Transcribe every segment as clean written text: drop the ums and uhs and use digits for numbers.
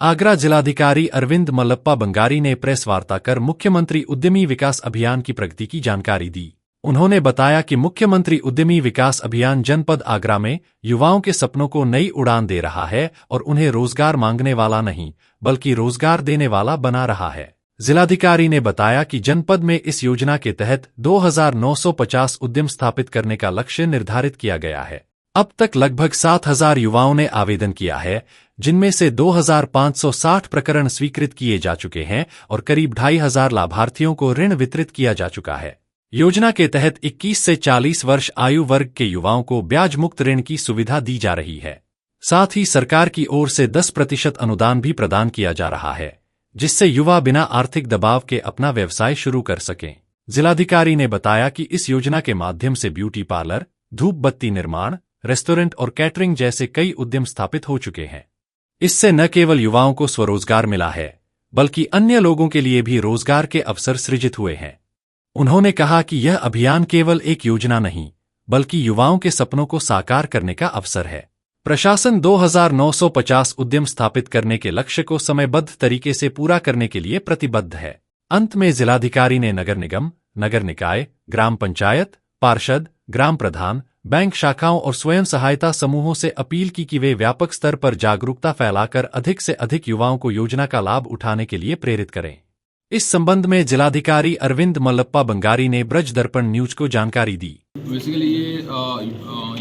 आगरा जिलाधिकारी अरविंद मल्लप्पा बंगारी ने प्रेस वार्ता कर मुख्यमंत्री उद्यमी विकास अभियान की प्रगति की जानकारी दी। उन्होंने बताया कि मुख्यमंत्री उद्यमी विकास अभियान जनपद आगरा में युवाओं के सपनों को नई उड़ान दे रहा है और उन्हें रोजगार मांगने वाला नहीं बल्कि रोजगार देने वाला बना रहा है। जिलाधिकारी ने बताया कि जनपद में इस योजना के तहत 2950 उद्यम स्थापित करने का लक्ष्य निर्धारित किया गया है। अब तक लगभग 7000 युवाओं ने आवेदन किया है, जिनमें से 2560 प्रकरण स्वीकृत किए जा चुके हैं और करीब 2500 लाभार्थियों को ऋण वितरित किया जा चुका है। योजना के तहत 21 से 40 वर्ष आयु वर्ग के युवाओं को ब्याज मुक्त ऋण की सुविधा दी जा रही है। साथ ही सरकार की ओर से 10% अनुदान भी प्रदान किया जा रहा है, जिससे युवा बिना आर्थिक दबाव के अपना व्यवसाय शुरू कर सकें। जिलाधिकारी ने बताया कि इस योजना के माध्यम से ब्यूटी पार्लर, धूप बत्ती निर्माण, रेस्टोरेंट और कैटरिंग जैसे कई उद्यम स्थापित हो चुके हैं। इससे न केवल युवाओं को स्वरोजगार मिला है, बल्कि अन्य लोगों के लिए भी रोजगार के अवसर सृजित हुए हैं। उन्होंने कहा कि यह अभियान केवल एक योजना नहीं, बल्कि युवाओं के सपनों को साकार करने का अवसर है। प्रशासन 2950 उद्यम स्थापित करने के लक्ष्य को समयबद्ध तरीके से पूरा करने के लिए प्रतिबद्ध है। अंत में जिलाधिकारी ने नगर निगम, नगर निकाय, ग्राम पंचायत, पार्षद, ग्राम प्रधान, बैंक शाखाओं और स्वयं सहायता समूहों से अपील की कि वे व्यापक स्तर पर जागरूकता फैलाकर अधिक से अधिक युवाओं को योजना का लाभ उठाने के लिए प्रेरित करें। इस संबंध में जिलाधिकारी अरविंद मल्लप्पा बंगारी ने ब्रज दर्पण न्यूज को जानकारी दी। बेसिकली ये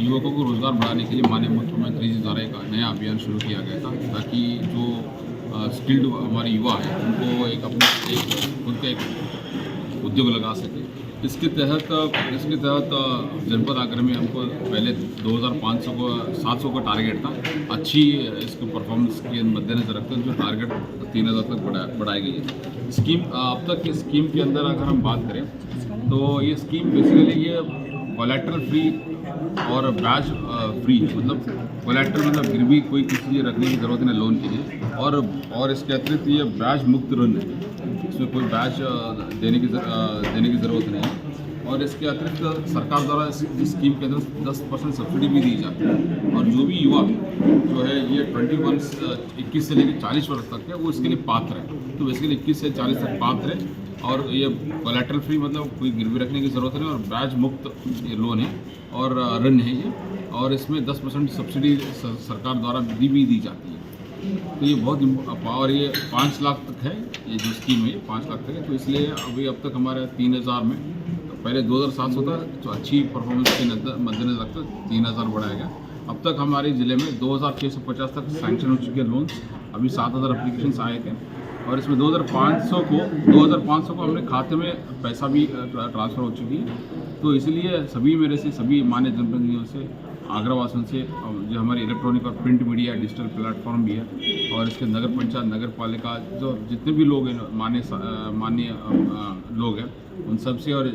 युवकों को रोजगार बढ़ाने के लिए माननीय मुख्यमंत्री जी द्वारा एक नया अभियान शुरू किया गया था, ताकि जो स्किल्ड हमारे युवा हैं उनको एक खुद का एक उद्योग लगा सके। इसके तहत जनपद आगरा में हमको पहले 700 का टारगेट था। अच्छी इसको परफॉर्मेंस के मद्देनजर रखते हुए जो टारगेट 3000 तक बढ़ाई गई है। स्कीम अब तक की स्कीम के अंदर अगर हम बात करें तो ये स्कीम बेसिकली ये कोलैटरल फ्री और ब्याज फ्री, मतलब कोलैटरल मतलब गिरवी कोई किसी चीज़ रखने की ज़रूरत नहीं लोन के लिए, और इसके अतिरिक्त ये ब्याज मुक्त ऋण है, इसमें कोई ब्याज देने की ज़रूरत नहीं है। और इसके अतिरिक्त सरकार द्वारा इस स्कीम के अंदर 10% सब्सिडी भी दी जाती है। और जो भी युवा जो है ये 21 से लेकर 40 वर्ष तक है वो इसके लिए पात्र है। तो बेसिकली 21 से 40 तक पात्र है और ये कोलैटरल फ्री मतलब कोई गिरवी रखने की ज़रूरत नहीं और ब्याज मुक्त ये लोन है और ऋण है ये, और इसमें 10% सब्सिडी सरकार द्वारा भी दी जाती है। तो ये बहुत और ये 5 लाख तक है, ये जो स्कीम है 5 लाख तक है। तो इसलिए अभी अब तक हमारे 3000 में, तो पहले 2700 था, तो अच्छी परफॉर्मेंस के मद्देनजर रखकर 3000 बढ़ाया गया। अब तक हमारे ज़िले में 2650 तक सैंक्शन हो चुके हैं लोन्स। अभी 7000 एप्लीकेशन आए थे और इसमें 2500 को हमने खाते में पैसा भी ट्रांसफ़र हो चुकी है। तो इसलिए सभी मान्य जनप्रतिनिधियों से, आगरा वासियों से, जो हमारी इलेक्ट्रॉनिक और प्रिंट मीडिया डिजिटल प्लेटफॉर्म भी है और इसके नगर पंचायत, नगर पालिका, जो जितने भी लोग हैं माननीय लोग हैं, उन सब से और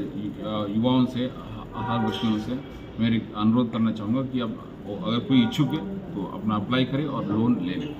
युवाओं से, हर व्यक्तियों से मैं अनुरोध करना चाहूँगा कि अब अगर कोई इच्छुक है तो अपना अप्लाई करे और लोन ले लें।